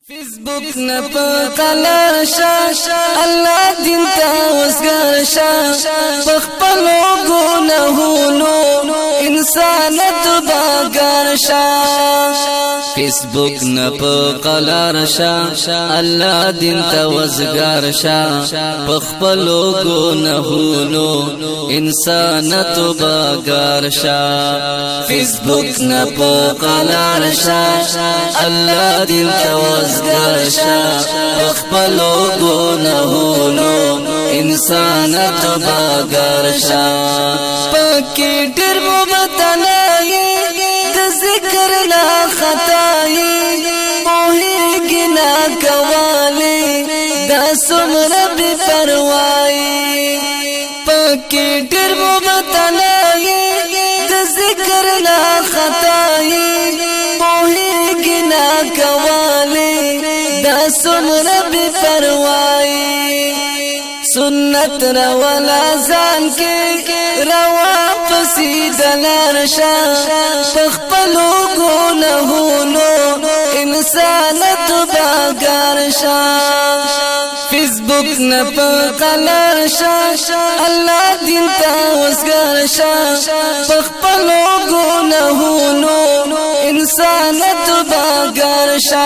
فیسبوک نه پکلا شا الله دین تا وسګر شا پخپلو ګناهونو انسان تباګر شا فیسبوک نه پکلا شا الله دین تا وسګر شا پخپلو ګناهونو انسان تباګر شا فیسبوک نه پکلا شا الله دین تا گرشا اخپلو گناہونو انسان تبا گرشا پاکی ڈر مبتلائی دا ذکر لا خطائی موہی گنا کوالی دا سمر بی پروائی پاکی ڈر مبتلائی دا ذکر لا خطائی موہی گنا کوالی سمر بی پروائی سنت رولا زان کے روا پسی دلار شا پخپلو گناہونو انسان تباگار شا فیسبوک نپکلا شا اللہ دین تا وسګر شا پخپلو گناہونو انسان تباگار شا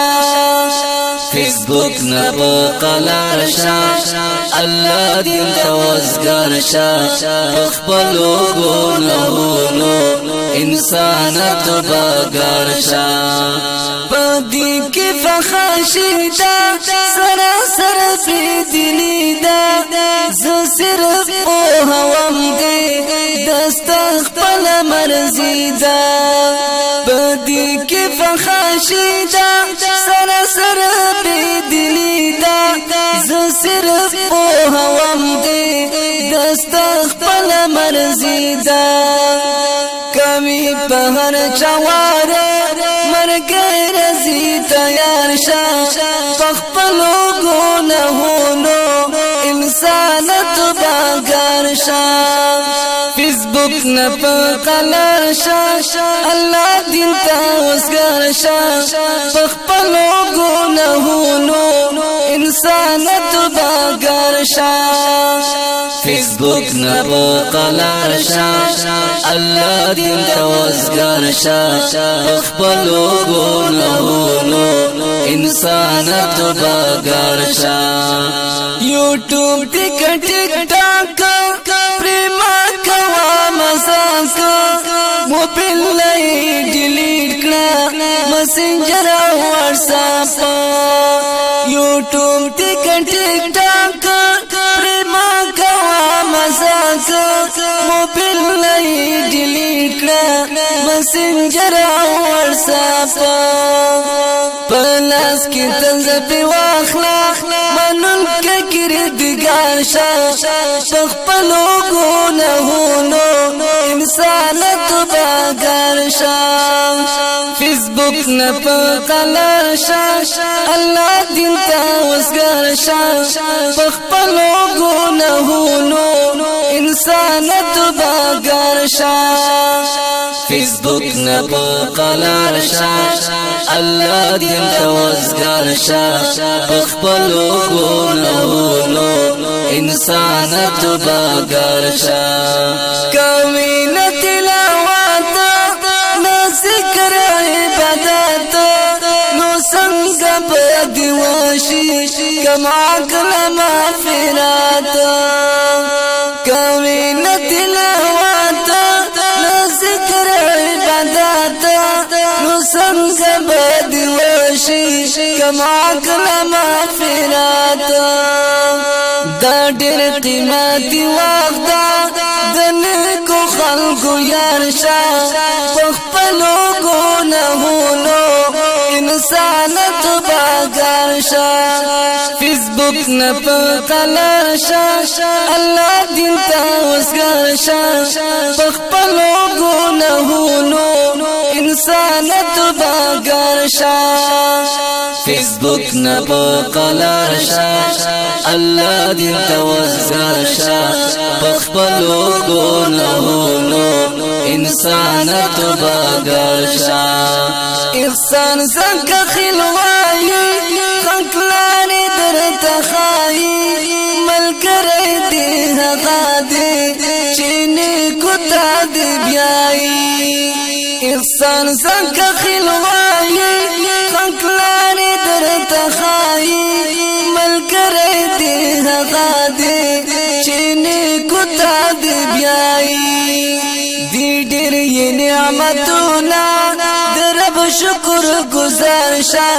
فیسبوک نپکلا شا اللہ دین تا وسګر شا پخپلو گناہونو انسان تباگار شا پدی کی فخاشیدا سراسر پی دلی دا زو صرف او ہوام دی دستخ پل مرزی دا پدی کی فخاشیدا سراسر پی دلی دا زو صرف او ہوام دی دستخ پل مرزی دا کمی پہر چوارے مرگئی رزی تیار شا پخپلو گناہونو انسان تباگار شا فیسبوک نپکلا شا اللہ دین تا وسګر شا پخپلو گناہونو انسان تباگار شا فیسبوک نپکلا شا اللہ دین تا وسګر شا پخپلو گناہونو انسان تباگار شا یوٹیوب ٹک ٹاک پریما کوا مزاک موبیل لئی ڈیلیٹ کړه مسنجر او واتس اپ یوٹیوب ٹک ٹاک پریما کوا مزاک موبیل لئی ڈیلیٹ کړه مسنجر او واتس اپ پلاس کی تنز پی واخلا منن کے کردگار شا پخپلو گناہونو انسان تباگار شا فیسبوک نپکلا شا اللہ دین تا وسګر شا پخپلو گناہونو انسان تباگار شا فیسبوک نپکلا شا اللہ دین تا وسګر شا پخپلو گناہونو انسان تباگار شا کمی نتلاوات نا ذکر عبادت نو سنگ بدواشی کم عقل مغفرات کمی نتلاوات نا ذکر عبادت نو سنگ بدواشی کم عقل مغفرات دا ډېر قیمتي وخت د نیکو خلکو یار شا پخپلو ګناهونو انسان تباګار شا فیسبوک نپکلا شا الله دین تا وسګر شا پخپلو ګناهونو انسان تباګار شا فیسبوک نپکلا شا اللہ دین تا وسګر شا پخپلو گناہونو انسان تباگار شا احسان زنک خلوائی خای ملګری دې هغه دې چې نیکو ته دې بیایي احسان څنګه خلوایي خنکلانې درته خایي ملګری دې هغه دې چې نیکو ته دې بیایي دې ډېر یې نعمتونه د رب شکر گزار شه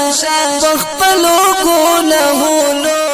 په خپلو ګناهونو